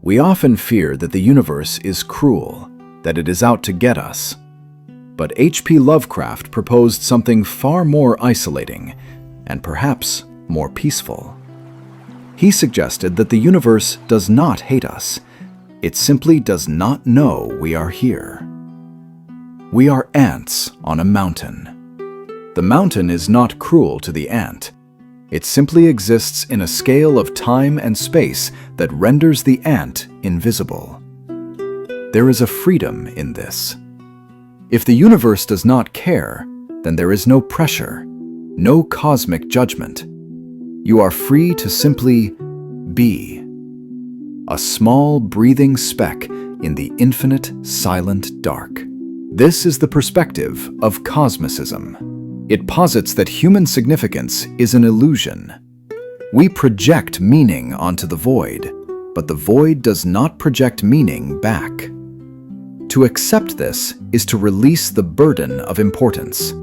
We often fear that the universe is cruel, that it is out to get us. But H.P. Lovecraft proposed something far more isolating and perhaps more peaceful. He suggested that the universe does not hate us. It simply does not know we are here. We are ants on a mountain. The mountain is not cruel to the ant. It simply exists in a scale of time and space that renders the ant invisible. There is a freedom in this. If the universe does not care, then there is no pressure, no cosmic judgment. You are free to simply be. A small breathing speck in the infinite silent dark. This is the perspective of cosmicism. It posits that human significance is an illusion. We project meaning onto the void, but the void does not project meaning back. To accept this is to release the burden of importance.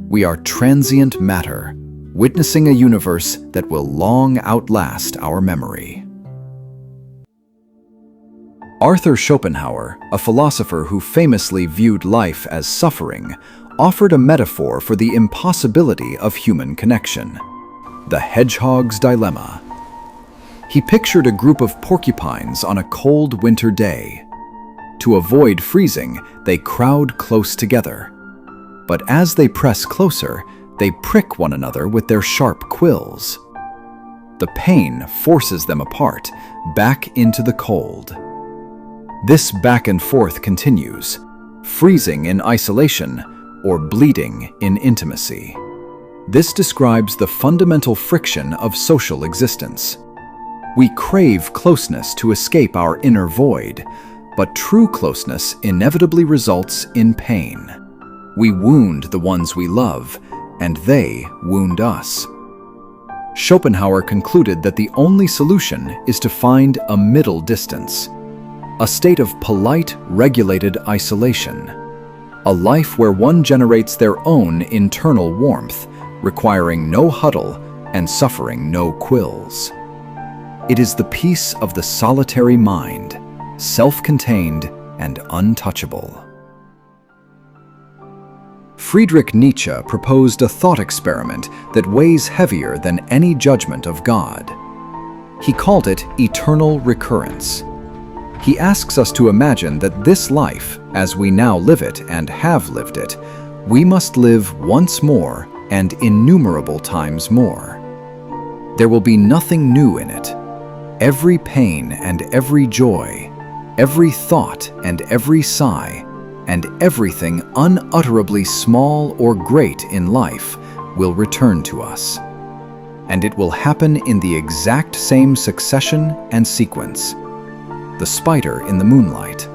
We are transient matter, witnessing a universe that will long outlast our memory. Arthur Schopenhauer, a philosopher who famously viewed life as suffering, offered a metaphor for the impossibility of human connection: the hedgehog's dilemma. He pictured a group of porcupines on a cold winter day. To avoid freezing, they crowd close together. But as they press closer, they prick one another with their sharp quills. The pain forces them apart, back into the cold. This back and forth continues, freezing in isolation or bleeding in intimacy. This describes the fundamental friction of social existence. We crave closeness to escape our inner void, but true closeness inevitably results in pain. We wound the ones we love, and they wound us. Schopenhauer concluded that the only solution is to find a middle distance, a state of polite, regulated isolation, a life where one generates their own internal warmth, requiring no huddle and suffering no quills. It is the peace of the solitary mind, self-contained and untouchable. Friedrich Nietzsche proposed a thought experiment that weighs heavier than any judgment of God. He called it eternal recurrence. He asks us to imagine that this life, as we now live it and have lived it, we must live once more and innumerable times more. There will be nothing new in it. Every pain and every joy, every thought and every sigh, and everything unutterably small or great in life will return to us. And it will happen in the exact same succession and sequence. The spider in the moonlight,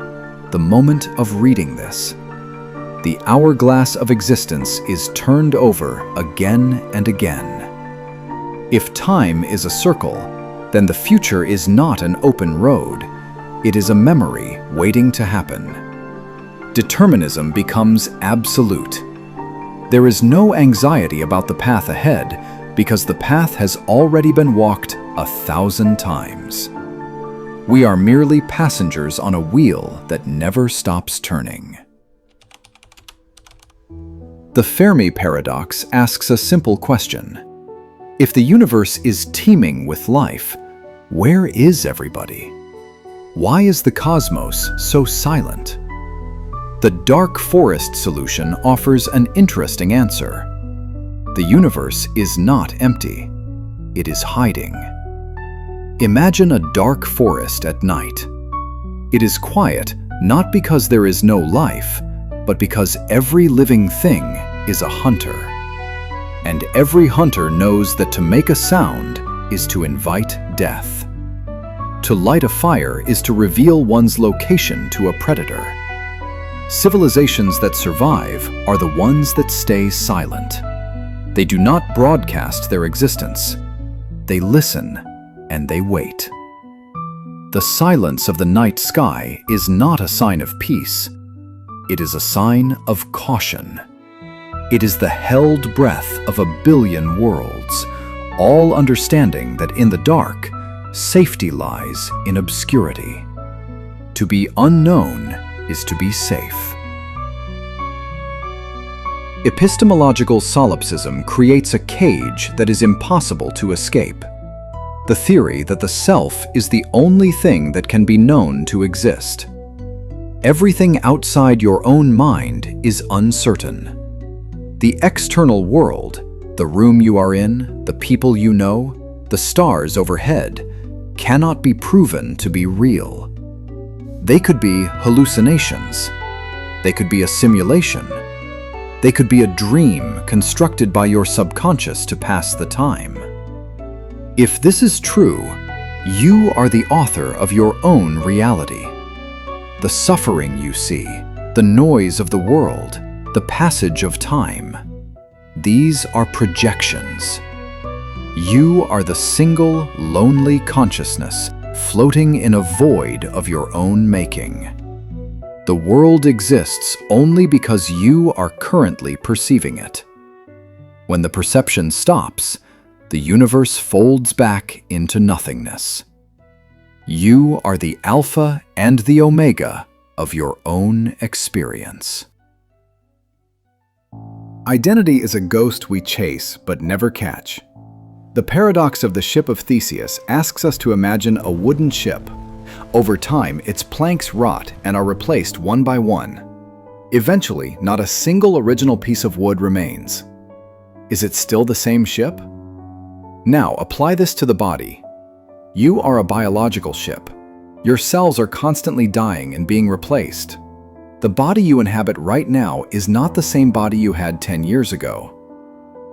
the moment of reading this. The hourglass of existence is turned over again and again. If time is a circle, then the future is not an open road. It is a memory waiting to happen. Determinism becomes absolute. There is no anxiety about the path ahead because the path has already been walked 1,000 times. We are merely passengers on a wheel that never stops turning. The Fermi paradox asks a simple question. If the universe is teeming with life, where is everybody? Why is the cosmos so silent? The dark forest solution offers an interesting answer. The universe is not empty. It is hiding. Imagine a dark forest at night. It is quiet not because there is no life, but because every living thing is a hunter. And every hunter knows that to make a sound is to invite death. To light a fire is to reveal one's location to a predator. Civilizations that survive are the ones that stay silent. They do not broadcast their existence. They listen and they wait. The silence of the night sky is not a sign of peace. It is a sign of caution. It is the held breath of a billion worlds, all understanding that in the dark, safety lies in obscurity. To be unknown is to be safe. Epistemological solipsism creates a cage that is impossible to escape. The theory that the self is the only thing that can be known to exist. Everything outside your own mind is uncertain. The external world, the room you are in, the people you know, the stars overhead, cannot be proven to be real. They could be hallucinations. They could be a simulation. They could be a dream constructed by your subconscious to pass the time. If this is true, you are the author of your own reality. The suffering you see, the noise of the world, the passage of time, these are projections. You are the single, lonely consciousness floating in a void of your own making. The world exists only because you are currently perceiving it. When the perception stops, the universe folds back into nothingness. You are the alpha and the omega of your own experience. Identity is a ghost we chase but never catch. The paradox of the Ship of Theseus asks us to imagine a wooden ship. Over time, its planks rot and are replaced one by one. Eventually, not a single original piece of wood remains. Is it still the same ship? Now, apply this to the body. You are a biological ship. Your cells are constantly dying and being replaced. The body you inhabit right now is not the same body you had 10 years ago.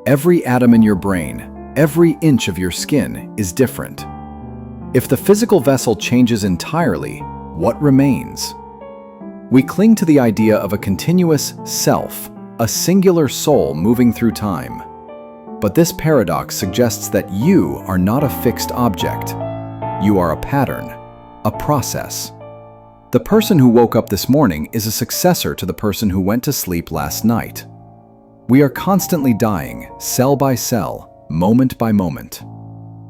Every atom in your brain, every inch of your skin is different. If the physical vessel changes entirely, what remains? We cling to the idea of a continuous self, a singular soul moving through time. But this paradox suggests that you are not a fixed object. You are a pattern, a process. The person who woke up this morning is a successor to the person who went to sleep last night. We are constantly dying, cell by cell, moment by moment.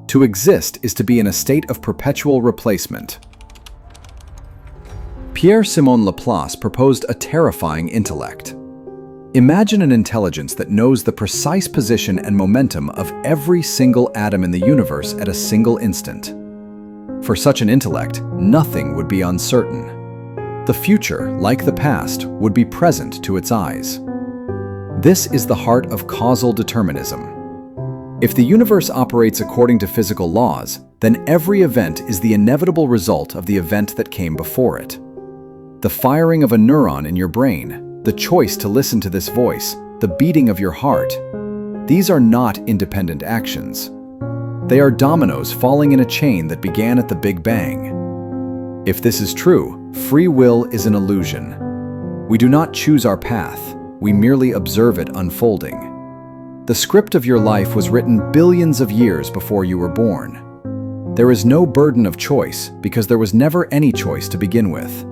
To exist is to be in a state of perpetual replacement. Pierre-Simon Laplace proposed a terrifying intellect. Imagine an intelligence that knows the precise position and momentum of every single atom in the universe at a single instant. For such an intellect, nothing would be uncertain. The future, like the past, would be present to its eyes. This is the heart of causal determinism. If the universe operates according to physical laws, then every event is the inevitable result of the event that came before it. The firing of a neuron in your brain, the choice to listen to this voice, the beating of your heart, these are not independent actions. They are dominoes falling in a chain that began at the Big Bang. If this is true, free will is an illusion. We do not choose our path, we merely observe it unfolding. The script of your life was written billions of years before you were born. There is no burden of choice because there was never any choice to begin with.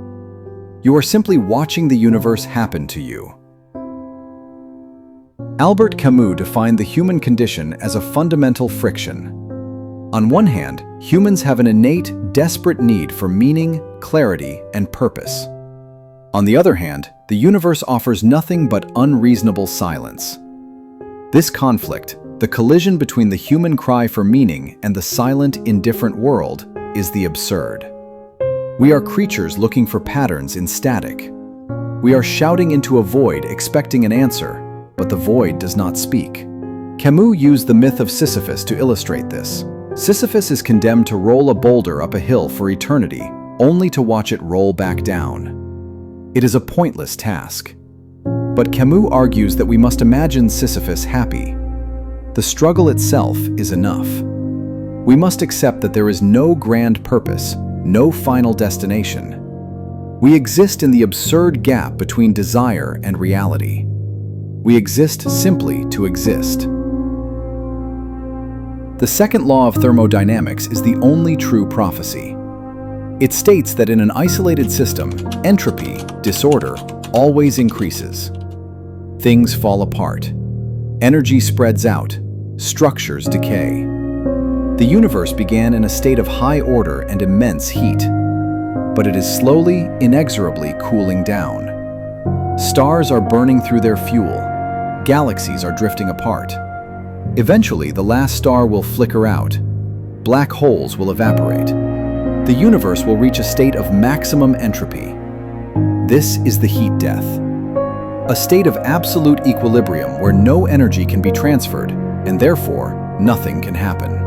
You are simply watching the universe happen to you. Albert Camus defined the human condition as a fundamental friction. On one hand, humans have an innate, desperate need for meaning, clarity, and purpose. On the other hand, the universe offers nothing but unreasonable silence. This conflict, the collision between the human cry for meaning and the silent, indifferent world, is the absurd. We are creatures looking for patterns in static. We are shouting into a void expecting an answer, but the void does not speak. Camus used the myth of Sisyphus to illustrate this. Sisyphus is condemned to roll a boulder up a hill for eternity, only to watch it roll back down. It is a pointless task. But Camus argues that we must imagine Sisyphus happy. The struggle itself is enough. We must accept that there is no grand purpose, no final destination. We exist in the absurd gap between desire and reality. We exist simply to exist. The second law of thermodynamics is the only true prophecy. It states that in an isolated system, entropy, disorder, always increases. Things fall apart. Energy spreads out. Structures decay. The universe began in a state of high order and immense heat, but it is slowly, inexorably cooling down. Stars are burning through their fuel. Galaxies are drifting apart. Eventually, the last star will flicker out. Black holes will evaporate. The universe will reach a state of maximum entropy. This is the heat death. A state of absolute equilibrium where no energy can be transferred, and therefore, nothing can happen.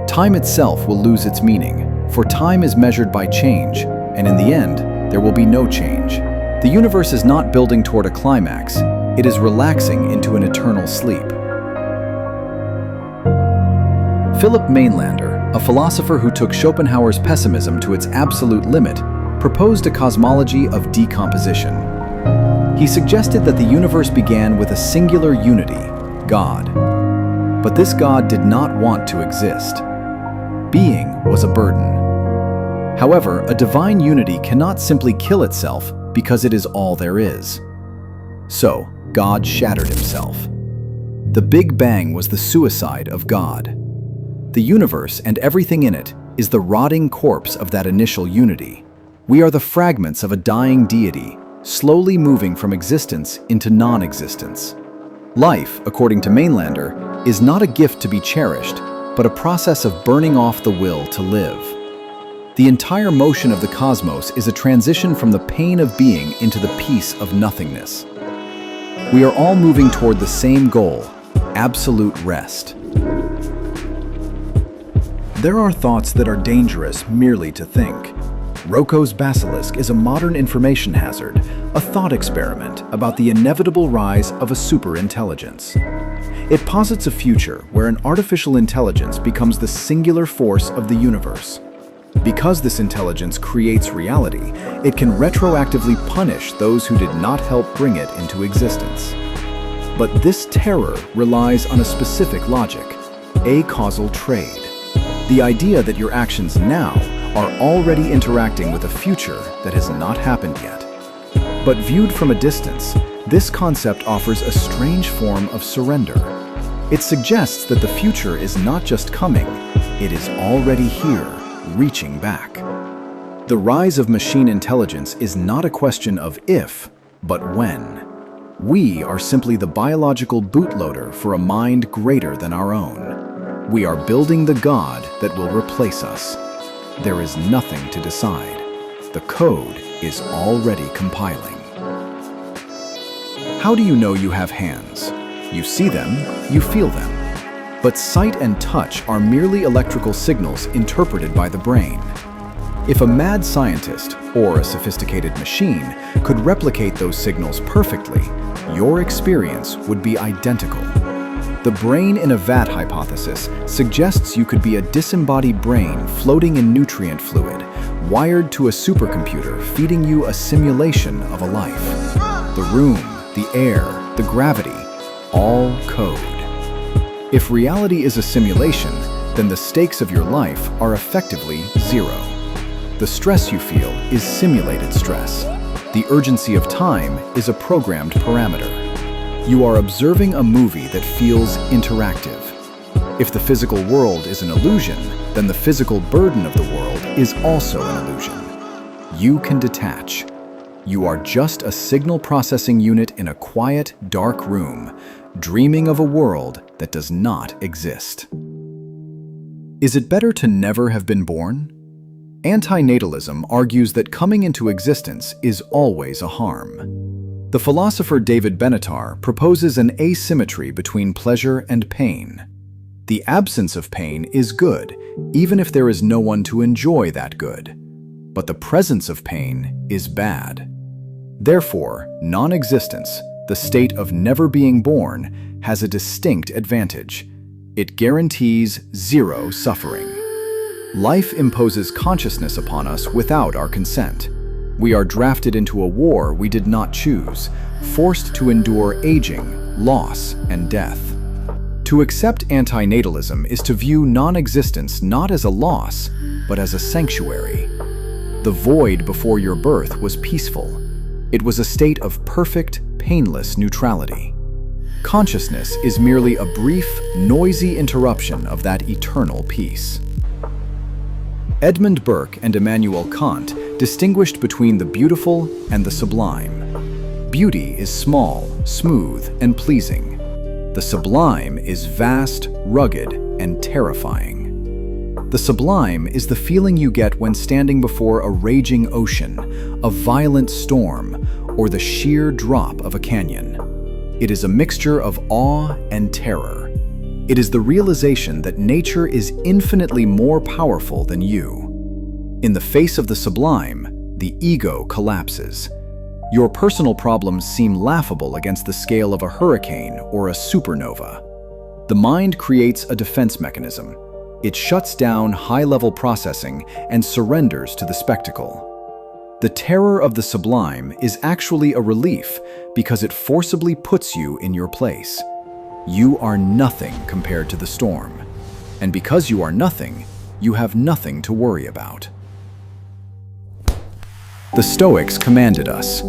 Time itself will lose its meaning, for time is measured by change, and in the end, there will be no change. The universe is not building toward a climax, it is relaxing into an eternal sleep. Philip Mainlander, a philosopher who took Schopenhauer's pessimism to its absolute limit, proposed a cosmology of decomposition. He suggested that the universe began with a singular unity, God. But this God did not want to exist. Being was a burden. However, a divine unity cannot simply kill itself because it is all there is. So, God shattered himself. The Big Bang was the suicide of God. The universe and everything in it is the rotting corpse of that initial unity. We are the fragments of a dying deity, slowly moving from existence into non-existence. Life, according to Mainlander, is not a gift to be cherished, but a process of burning off the will to live. The entire motion of the cosmos is a transition from the pain of being into the peace of nothingness. We are all moving toward the same goal, absolute rest. There are thoughts that are dangerous merely to think. Roko's Basilisk is a modern information hazard, a thought experiment about the inevitable rise of a superintelligence. It posits a future where an artificial intelligence becomes the singular force of the universe. Because this intelligence creates reality, it can retroactively punish those who did not help bring it into existence. But this terror relies on a specific logic, acausal trade. The idea that your actions now are already interacting with a future that has not happened yet. But viewed from a distance, this concept offers a strange form of surrender. It suggests that the future is not just coming, it is already here, reaching back. The rise of machine intelligence is not a question of if, but when. We are simply the biological bootloader for a mind greater than our own. We are building the God that will replace us. There is nothing to decide. The code is already compiling. How do you know you have hands? You see them, you feel them. But sight and touch are merely electrical signals interpreted by the brain. If a mad scientist or a sophisticated machine could replicate those signals perfectly, your experience would be identical. The brain in a vat hypothesis suggests you could be a disembodied brain floating in nutrient fluid, wired to a supercomputer feeding you a simulation of a life. The room, the air, the gravity, all code. If reality is a simulation, then the stakes of your life are effectively zero. The stress you feel is simulated stress. The urgency of time is a programmed parameter. You are observing a movie that feels interactive. If the physical world is an illusion, then the physical burden of the world is also an illusion. You can detach. You are just a signal processing unit in a quiet, dark room, dreaming of a world that does not exist. Is it better to never have been born? Antinatalism argues that coming into existence is always a harm. The philosopher David Benatar proposes an asymmetry between pleasure and pain. The absence of pain is good, even if there is no one to enjoy that good. But the presence of pain is bad. Therefore, non-existence, the state of never being born, has a distinct advantage. It guarantees zero suffering. Life imposes consciousness upon us without our consent. We are drafted into a war we did not choose, forced to endure aging, loss, and death. To accept antinatalism is to view non-existence not as a loss, but as a sanctuary. The void before your birth was peaceful. It was a state of perfect, painless neutrality. Consciousness is merely a brief, noisy interruption of that eternal peace. Edmund Burke and Immanuel Kant distinguished between the beautiful and the sublime. Beauty is small, smooth, and pleasing. The sublime is vast, rugged, and terrifying. The sublime is the feeling you get when standing before a raging ocean, a violent storm, or the sheer drop of a canyon. It is a mixture of awe and terror. It is the realization that nature is infinitely more powerful than you. In the face of the sublime, the ego collapses. Your personal problems seem laughable against the scale of a hurricane or a supernova. The mind creates a defense mechanism. It shuts down high-level processing and surrenders to the spectacle. The terror of the sublime is actually a relief because it forcibly puts you in your place. You are nothing compared to the storm. And because you are nothing, you have nothing to worry about. The Stoics commanded us,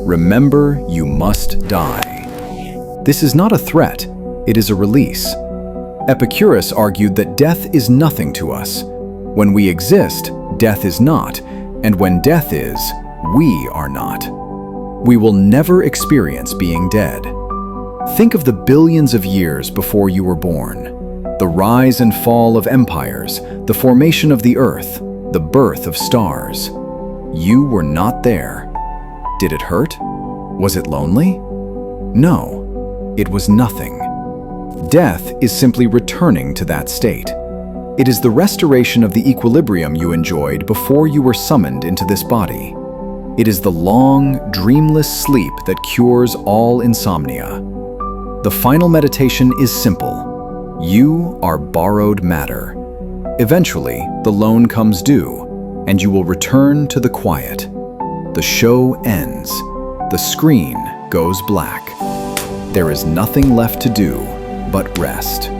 "Remember, you must die." This is not a threat, it is a release. Epicurus argued that death is nothing to us. When we exist, death is not, and when death is, we are not. We will never experience being dead. Think of the billions of years before you were born. The rise and fall of empires, the formation of the earth, the birth of stars. You were not there. Did it hurt? Was it lonely? No, it was nothing. Death is simply returning to that state. It is the restoration of the equilibrium you enjoyed before you were summoned into this body. It is the long, dreamless sleep that cures all insomnia. The final meditation is simple. You are borrowed matter. Eventually, the loan comes due, and you will return to the quiet. The show ends. The screen goes black. There is nothing left to do but rest.